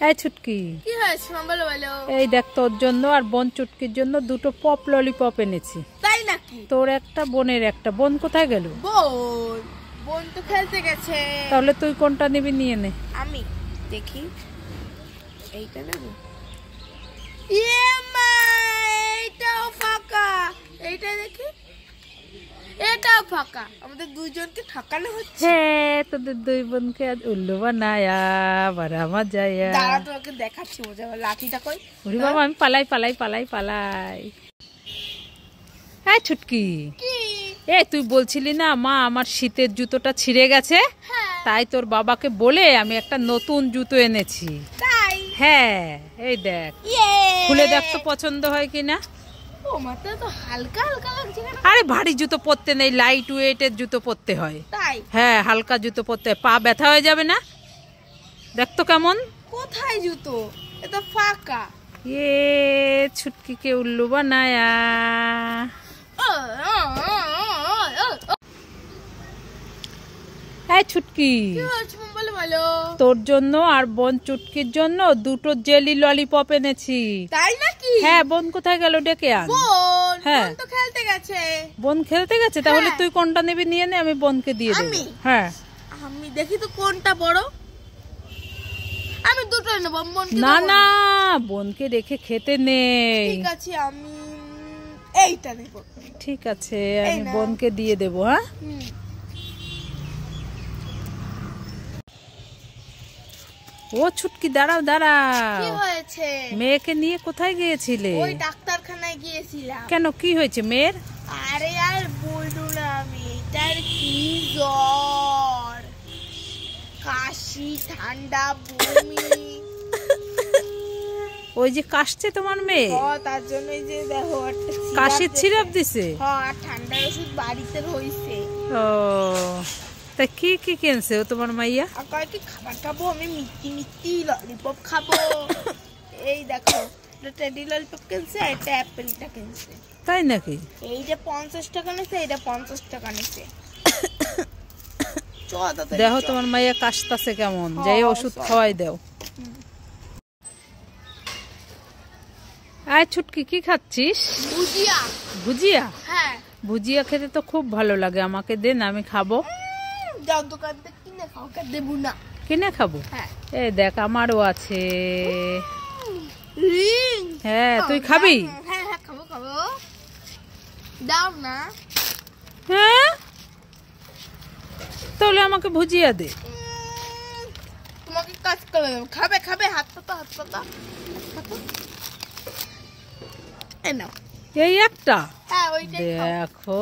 এই ছুটকি, কি হয়েছে বলো বলো। এই দেখ তোর জন্য আর বোন চুটকির জন্য দুটো পপ ললিপপ এনেছি। তাই নাকি? তোর একটা বোনের একটা। বোন কোথায় গেল? বোন বোন তো খেলতে গেছে। তাহলে তুই কোনটা নিবি নিয়ে নে। আমি দেখি এইটা নেব। ইয়ে মা, এইটাও ফাঁকা। এইটা দেখি, এটাও ফাঁকা। আমাদের দুইজনকে ঠকানো হচ্ছে। হ্যাঁ, তোদের দুই বোনকে আজ উল্লু বানায়া বারা মজায়া। দাঁড়া, তোকে দেখাচ্ছি মজা। লাঠিটা কই? ওরে বাবা, আমি পালাই পালাই পালাই পালাই। হ্যাঁ ছুটকি, কি? এ তুই বলছিলি না মা আমার শীতের জুতোটা ছিঁড়ে গেছে, হ্যাঁ। তাই তোর বাবাকে বলে আমি একটা নতুন জুতো এনেছি। তাই? হ্যাঁ, এই দেখ, খুলে দেখ তো পছন্দ হয় কিনা। ও মাথা তো হালকা হালকা লাগছে কেন? আরে ভারী জুতো পরতে নেই, লাইট ওয়েটের জুতো পরতে হয়। তাই? হ্যাঁ, হালকা জুতো পরতে হয়, পা ব্যথা হয়ে যাবে না। দেখ তো কেমন। কোথায় জুতো? এটা ফাঁকা। এ ছুটকিকে উল্লু বানায়া। এই ছুটকি, কি হয়েছে বলো বলো। তোর জন্য আর বোন চুটকির জন্য দুটো জেলি ললিপপ এনেছি। তাই নাকি? হ্যাঁ, বোন কোথায় গেল? ডেকে আন। বোন হ্যাঁ। বোন তো খেলতে গেছে। বোন খেলতে গেছে? তাহলে হ্যাঁ। তুই কোনটা নিবি নিয়ে নে, আমি বোনকে দিয়ে দেবো। আমি? হ্যাঁ। আমি দেখি তো কোনটা বড়। আমি দুটো নেব। বোনকে না দেবো না, বোনকে রেখে খেতে নেই। ঠিক আছে, আমি এইটা নেব। ঠিক আছে, এই আমি নাও। বোনকে দিয়ে দেবো। হ্যাঁ, হুম। ও ছুটকি দাঁড়াও দাঁড়াও। কি হয়েছে? মেয়েকে নিয়ে কোথায় গিয়েছিলে? ওই ডাক্তারখানায় গিয়েছিলাম। কেন, কি হয়েছে মেয়ের? আরে আর বলবো না, আমি এটার কি জ্বর, কাশি, ঠান্ডা, বমি। ওই যে কাশছে তোমার মেয়ে? তার জন্য এই যে দেখো একটা কাশির সিরাপ দিছে? আর ঠান্ডার ওষুধ বাড়িতে রইছে। ও, তা কি কি কিনছে ও তোমার মাইয়া? আর কয়েকটি খাবার খাবো, আমি মিষ্টি মিষ্টি ললিপপ খাবো। এই দেখো, এটা টেডি ললিপপ কিনছে, এটা অ্যাপেলটা কিনছে। তাই নাকি? এইটা 50 টাকা নিছে, এটা 50 টাকা নিছে। দেখো তোমার মাইয়া কাশতাছে কেমন, যাই ওষুধ খাওয়াই দাও। আয় ছুটকি, কি খাচ্ছিস? ভুজিয়া। ভুজিয়া? হ্যাঁ। ভুজিয়া খেতে তো খুব ভালো লাগে, আমাকে দে না, আমি খাবো। যাও দোকান থেকে কিনে খাও, দেবো না। কিনে খাবো? হ্যাঁ। এই দেখ, আমারও আছে। রিং। হ্যাঁ, তুই খাবি? হ্যাঁ হ্যাঁ, খাবো খাবো। দাও না। হ্যাঁ, তাহলে আমাকে ভুজিয়া দে। তোমাকে কাজ করে দেবো। খাবে খাবে, হাত পাতা হাত পাতা। এই নাও। এই একটা? হ্যাঁ, ওইটাই খাও। দেখো